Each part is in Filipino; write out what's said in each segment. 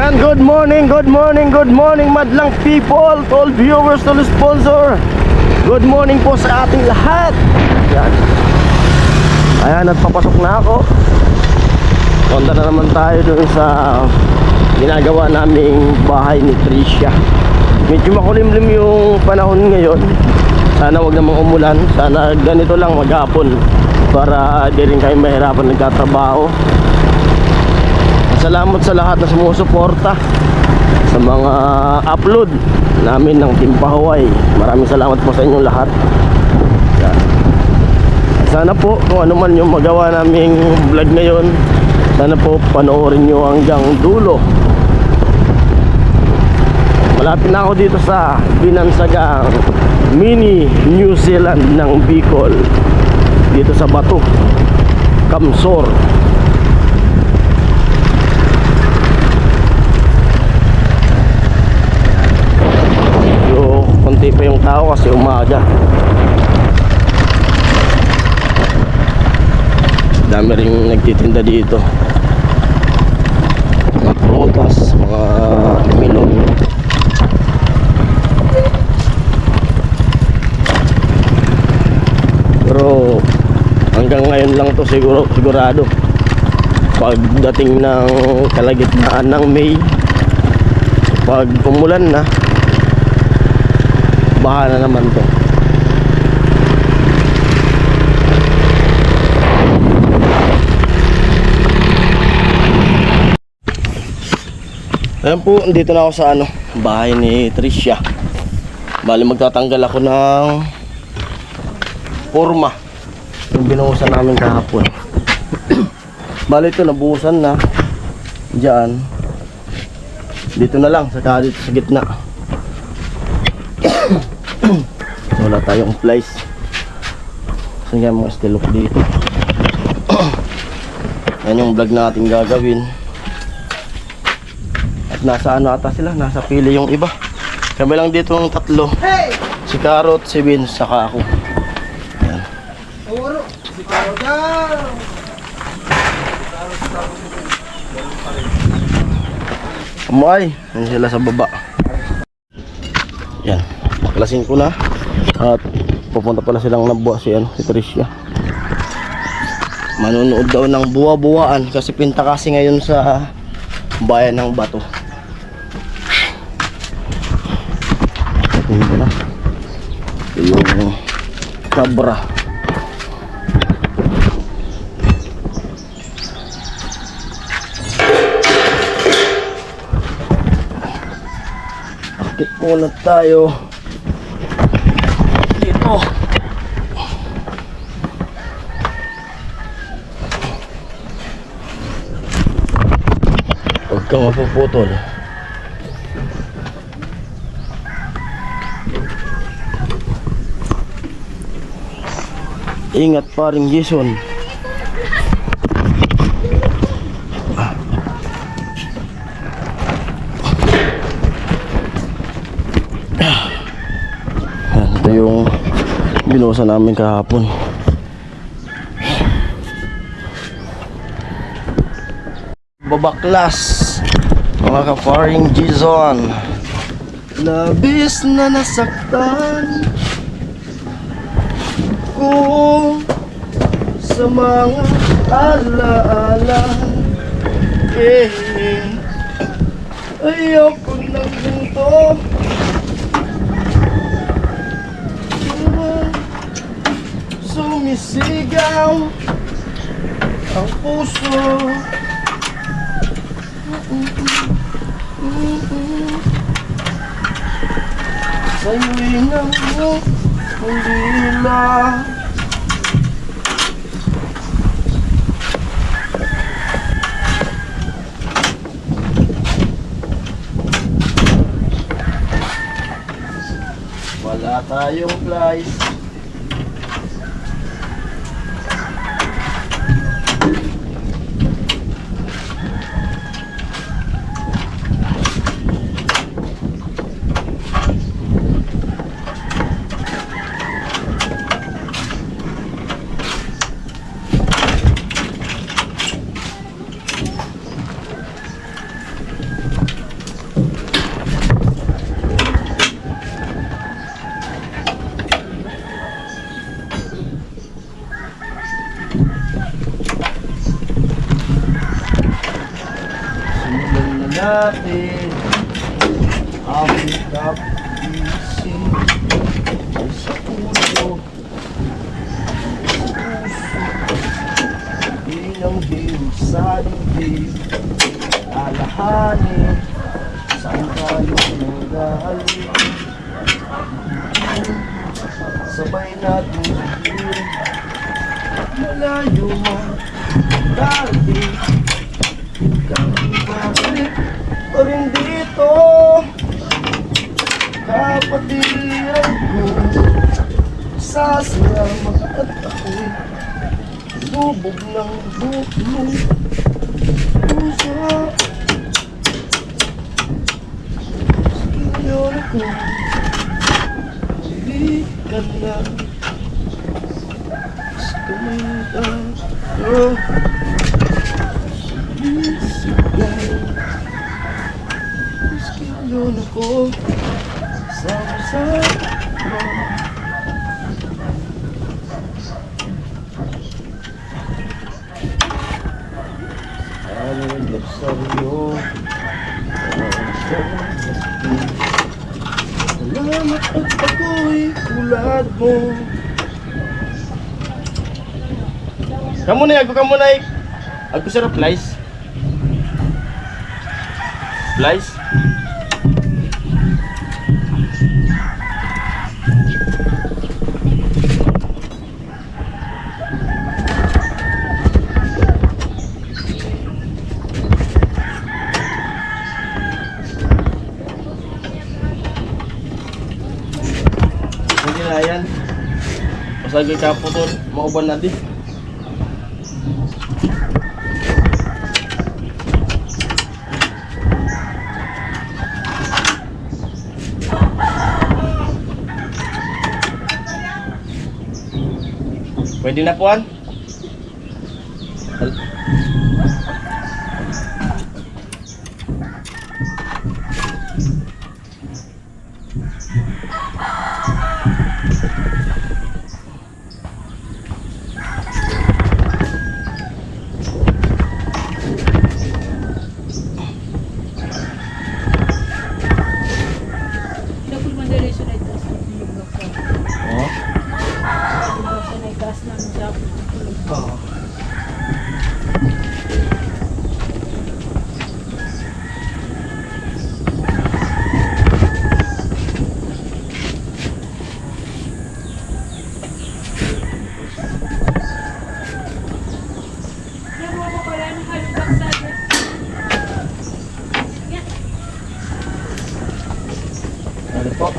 Ayan, good morning madlang people, to all viewers, to all sponsor. Good morning po sa ating lahat. Ayan, ayan, nagpapasok na ako. Punta na naman tayo dun sa ginagawa naming bahay ni Tricia. Medyo makulimlim yung panahon ngayon. Sana wag namang umulan. Sana ganito lang maghapon para di rin kayo mahirapan nagtatrabaho. Salamat sa lahat na sumusuporta sa mga upload namin ng Team Pahuway. Maraming salamat po sa inyong lahat. Yan. Sana po kung ano man yung magawa naming vlog ngayon, sana po panoorin nyo hanggang dulo. Malapit na ako dito sa Binansagang Mini New Zealand ng Bicol, dito sa Bato, Kamsor. Konti pa yung tao kasi umaga. Dami rin nagtitinda dito, mga prutas, mga melon. Pero hanggang ngayon lang to sigurado. Pagdating ng kalagitnaan ng May, pag umulan na, baha na naman to. Ayan po, dito na ako sa bahay ni Tricia. Bali magtatanggal ako ng forma yung binuhusan namin kahapon. Bali ito nabuhusan na. Diyan, dito na lang sa gitna. Wala tayong flies. Saan nga mga stilok dito. Yan yung vlog natin gagawin. At nasa ata sila, nasa pili yung iba. Kami lang dito ng tatlo. Si Carrot, si Vince, saka ako. Yan. Si Carrot daw. Amoy, yan sila sa baba. Yan, baklasin ko na. At pupunta pala silang nabuwa si Tricia. Manunood daw ng buwa-buwaan kasi pinta kasi ngayon sa bayan ng Bato. Ito na yung kabra. Akit muna tayo dito. Huwag kang mapuputol. Ingat paring Jason. Ito yung binuhusan namin kahapon. Babaklas, mga ka-faring Jason. Labis na nasaktan ko sa mga alaala. Ayoko ng ganito. Sumisigaw ang puso. Sa'yo'y nang ulila. Wala tayong flies. natin ang kapising ay sa puso, binanggin sa dibdib, lalahanin saan tayo nagaling. Sabay natin sabihin, malayo mo dati, bakit pa rin dito, kapatiran ko, sasalamat at ako'y lubog ng buto puso. Ngayon ako, hindi ka na gusto mo tayo. Ngayon ako, sama-sama. Ang sa'yo, salamat at ako'y kulad mo. Kamu na, ako na. Ako sarap, Lice. Lice. Hindi na yan. Pasagay ka po to, mauban natin. Pwede na po, an? Ano po?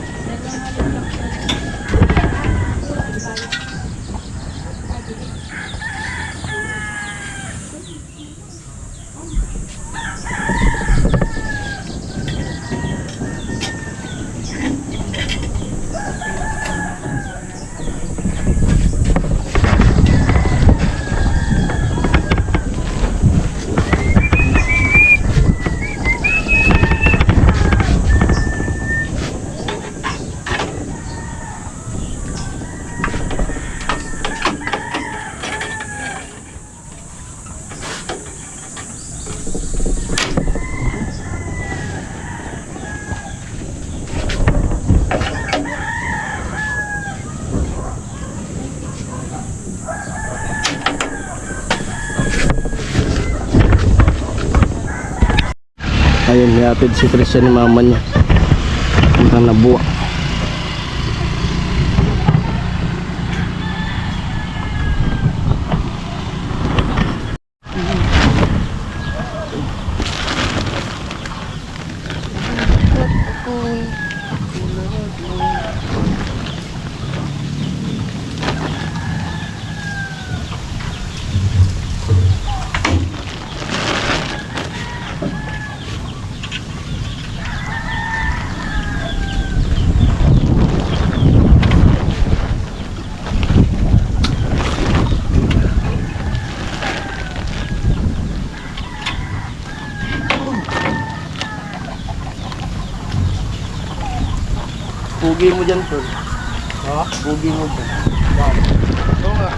Ayun, niatid si Christian ni mama niya. Puntang Nabuwa. Pugi mo dyan, Tol. Ha? Pugi mo dyan. Wow. Oo nga.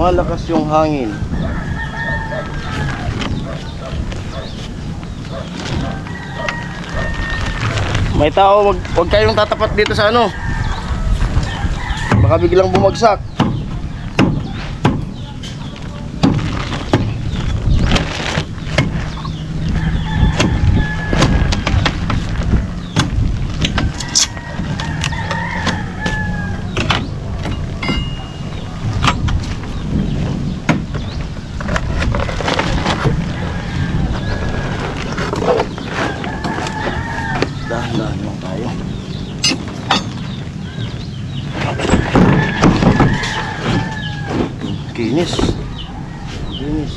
Malakas yung hangin. May tao, wag kayong tatapat dito sa ano. Baka biglang bumagsak. Dahan-dahan lang tayo. Kinis. Kinis.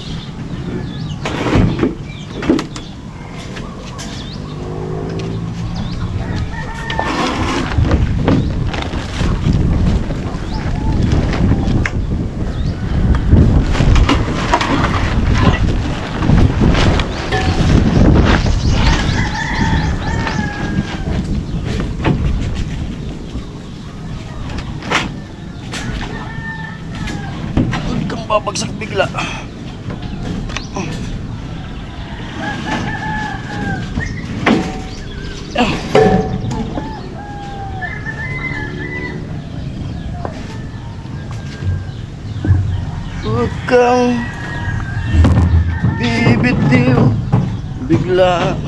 Babagsak bigla. Huwag kang bibitiw bigla.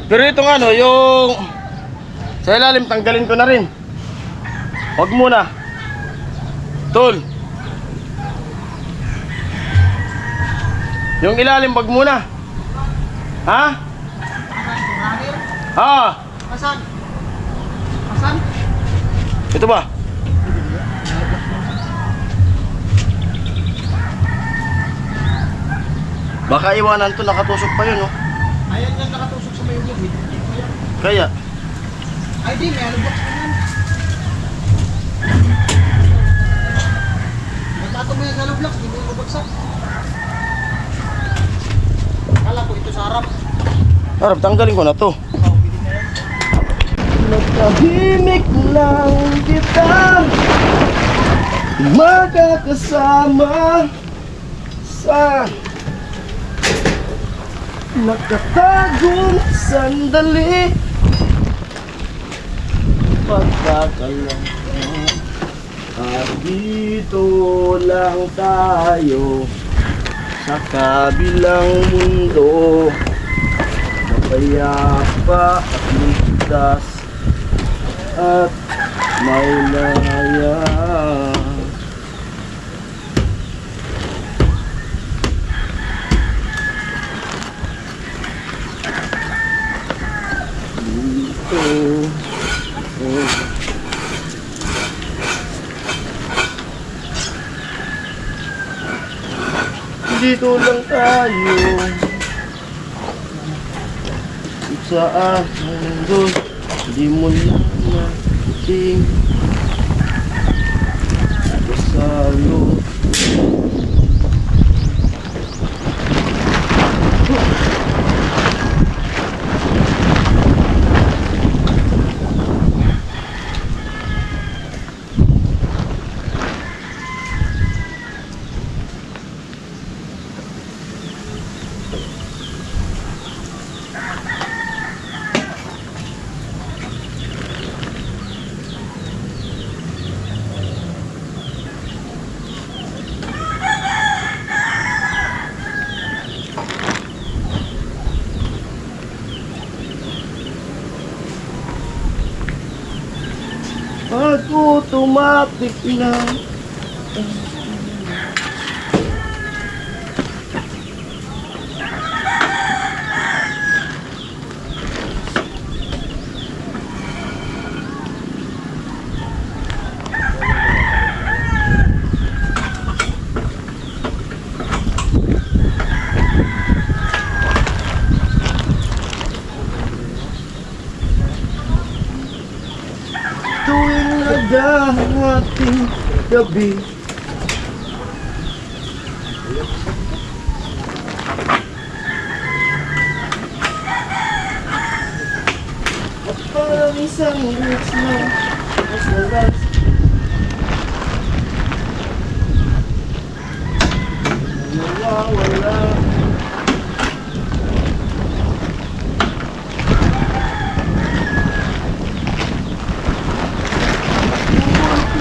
Pero itong ano, yung sa ilalim tanggalin ko na rin. Huwag muna. Tol. Yung ilalim wag muna. Ha? Ah. Asan? Asan? Ito ba? Baka iwanan to, nakatusok pa yun, oh. Ayan yan nakatusok sa may ulog. Kaya Ay di, may ano box naman. Nagtato mo yung hollow blocks, di mo yung mabagsak. Kala ko ito sa harap. harap, tanggalin ko na to. Oh, pili na yan. Nagtahimik lang kita magkakasama sa nakatagong sandali. Pagkakalang at dito lang tayo sa kabilang mundo, mapayapa at ligtas at maulaya. Dito lang tayo saan mundo, di mo lang nating kasalo. Automatic na. Tuwing nagdahating gabi, at parang isang weeks na mas nalas. Nawawala.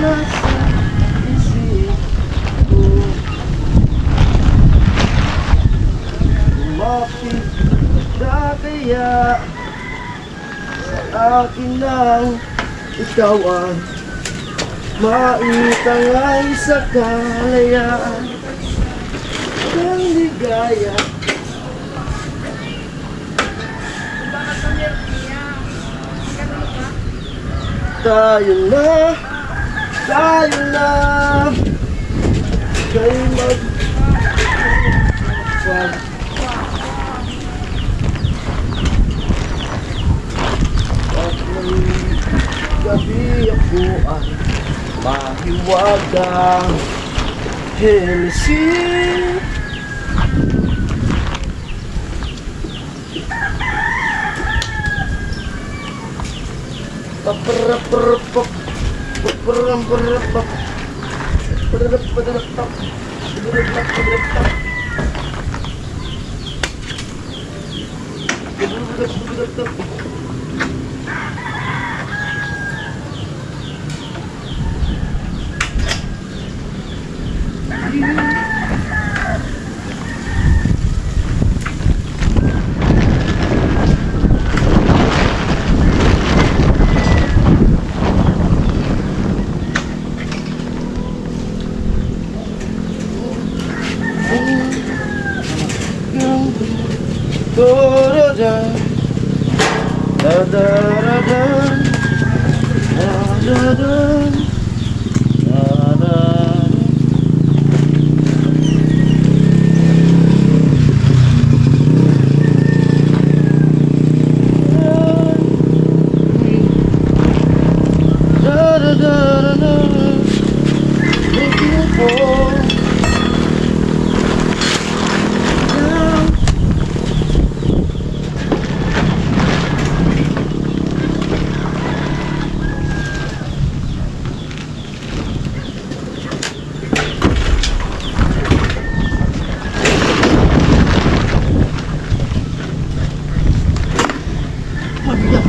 Nasa isip ko, lumapit ka kaya sa akin ng ikaw ang maitangay sa kalayaan ng ligaya. Tayo na, kayo mag-wag. At may gabi ako ay mahiwagang Hennessy. Paparapapap, paparamparapap, padarapap, padarapap. Mabigat.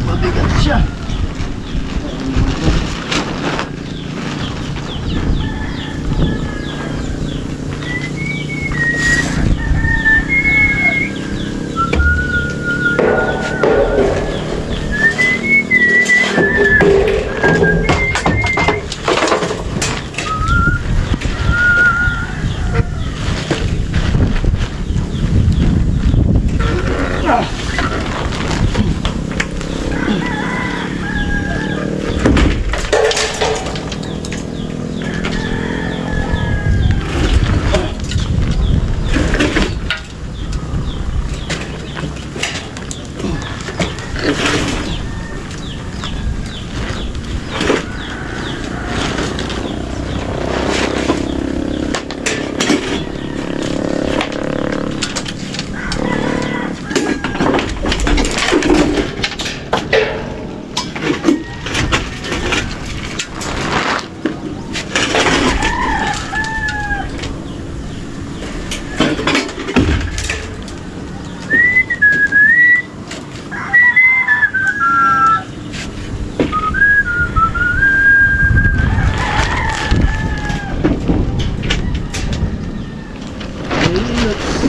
Mabigat siya.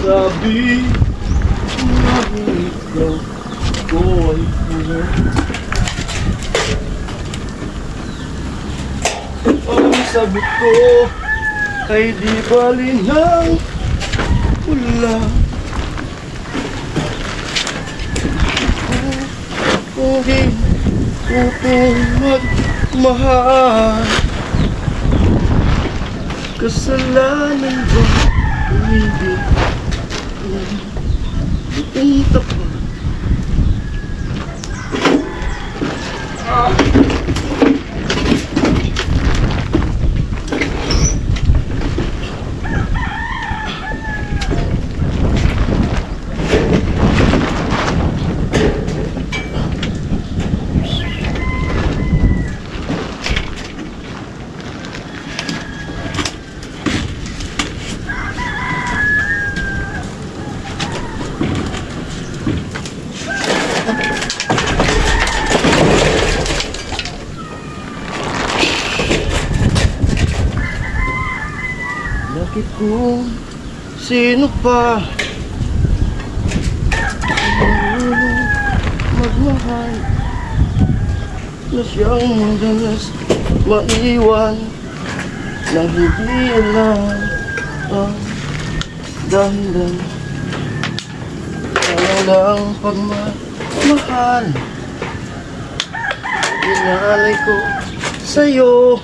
Sabi ng ikaw ko ay puno. Ang sagot ko ay di balinang wala. Hindi upang magmahal. Kasalanan ba o hindi? Buong tapat. Bakit kung sino pa marunong magmahal na siyang madalas maiwan na hindi lang ang dahilan walang pagmamahal inalay ko sa'yo.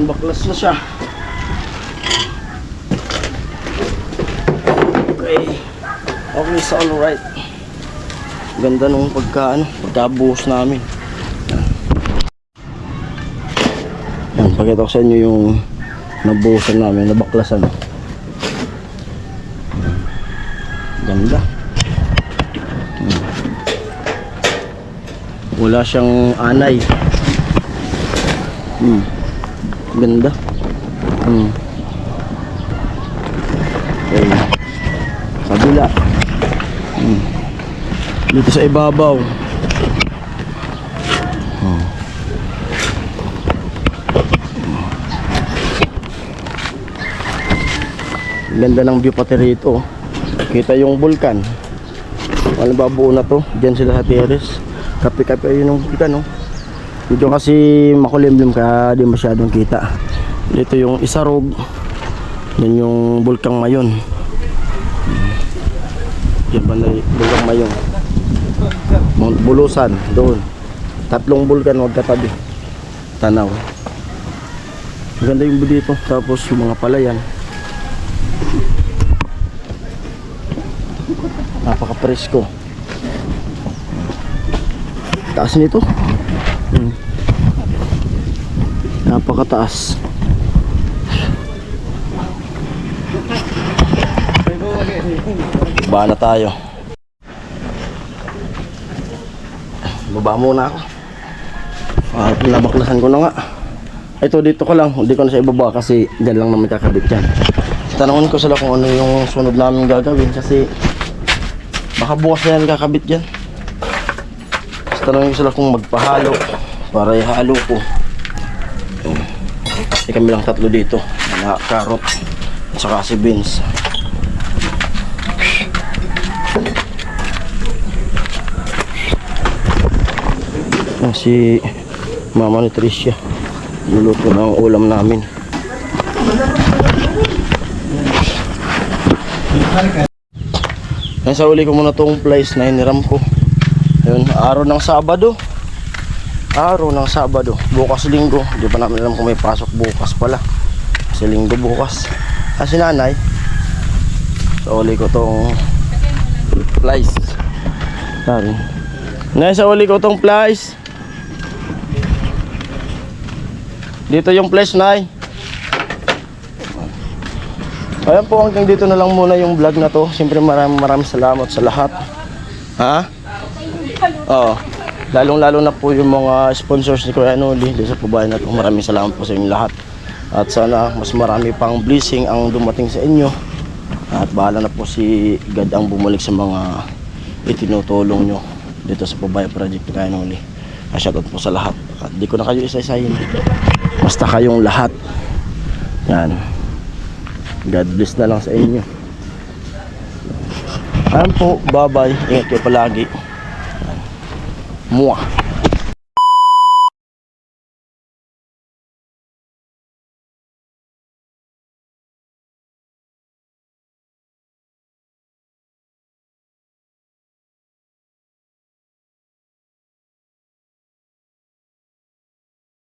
Yan, baklas na siya. Okay, so alright. Ganda nung pagkabuhos namin. Yan, pakita ko sa inyo yung nabuhusan namin, nabaklasan. Ganda. Wala siyang anay. Ganda. Okay. Kabila. Dito sa ibabaw. Ganda ng view pati rito. Kita yung bulkan. Walang babuo na to. Diyan sila sa terrace. Kape-kape yun yung kita, no? Dito kasi makulimlim kaya di masyadong kita. Dito yung Isarog. Yan yung bulkang Mayon. Yan ba na bulkang Mayon? Mount Bulusan, doon. 3 bulkan magkatabi. Tanaw. Maganda yung view dito. Tapos yung mga palayan. Napaka-presko. Taas nito. Napakataas. Baba na tayo. Baba muna ako. Nabaklasan ko na nga. Ito dito ko lang. Hindi ko na siya ibaba kasi dyan lang naman kakabit yan. Tanungin ko sila kung ano yung sunod namin gagawin kasi baka bukas na yan kakabit dyan. Tanongin ko sila kung magpahalo para ihalo ko. Kasi kami lang 3 dito. Mga carrot at saka si beans. Si Mama ni Tricia niluto ng ulam namin. Yan, sa uli ko muna tong place na hiniram ko. Ayun, araw ng Sabado. Araw ng Sabado. Bukas Linggo. Di pa namin alam kung may pasok bukas pala. Kasi Linggo bukas. Kasi nanay. Sa uli ko tong place. Sorry. Nay, sa uli ko tong place. Dito yung place, Nay. Ayan po, hanggang dito na lang muna yung vlog na to. Siyempre maraming salamat sa lahat. Ha? Oo. Lalong-lalo na po yung mga sponsors ni Kuya Noli dito sa pabahay na to. Maraming salamat po sa inyo lahat. At sana mas marami pang blessing ang dumating sa inyo. At bahala na po si God ang bumalik sa mga itinutulong nyo dito sa pabahay project ni Kuya Noli. Shoutout po sa lahat. At di ko na kayo isa-isahin. Basta kayong lahat. Yan. God bless na lang sa inyo. Ayan po, bye bye. Ingat kayo palagi. Muah.